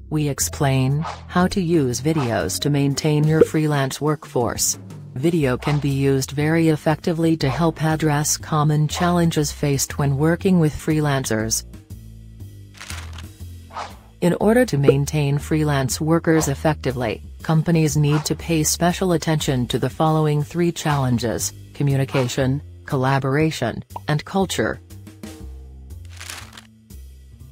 We explain how to use videos to maintain your freelance workforce. Video can be used very effectively to help address common challenges faced when working with freelancers. In order to maintain freelance workers effectively, companies need to pay special attention to the following 3 challenges: communication, collaboration, and culture.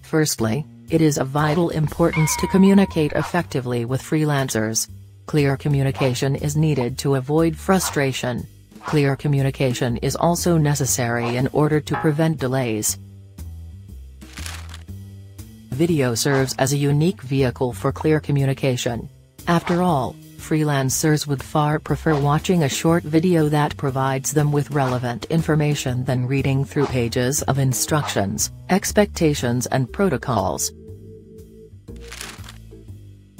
Firstly, it is of vital importance to communicate effectively with freelancers. Clear communication is needed to avoid frustration. Clear communication is also necessary in order to prevent delays. Video serves as a unique vehicle for clear communication. After all, freelancers would far prefer watching a short video that provides them with relevant information than reading through pages of instructions, expectations and protocols.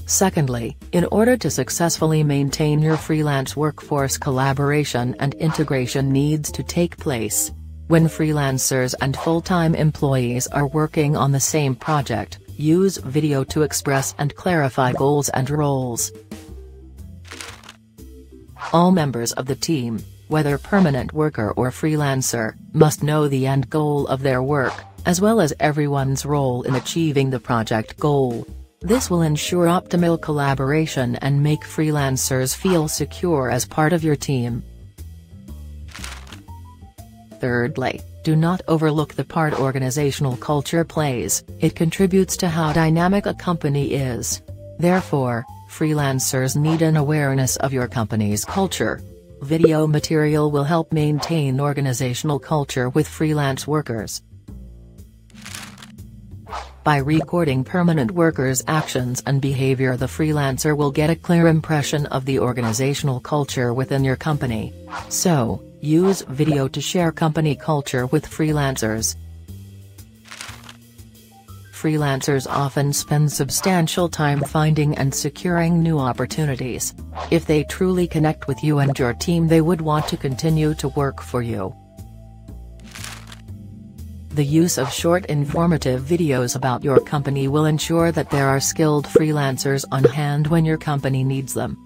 Secondly, in order to successfully maintain your freelance workforce, collaboration and integration needs to take place. When freelancers and full-time employees are working on the same project, use video to express and clarify goals and roles. All members of the team, whether permanent worker or freelancer, must know the end goal of their work, as well as everyone's role in achieving the project goal. This will ensure optimal collaboration and make freelancers feel secure as part of your team. Thirdly, do not overlook the part organizational culture plays. It contributes to how dynamic a company is. Therefore, freelancers need an awareness of your company's culture. Video material will help maintain organizational culture with freelance workers. By recording permanent workers' actions and behavior, the freelancer will get a clear impression of the organizational culture within your company. So, use video to share company culture with freelancers. Freelancers often spend substantial time finding and securing new opportunities. If they truly connect with you and your team, they would want to continue to work for you. The use of short informative videos about your company will ensure that there are skilled freelancers on hand when your company needs them.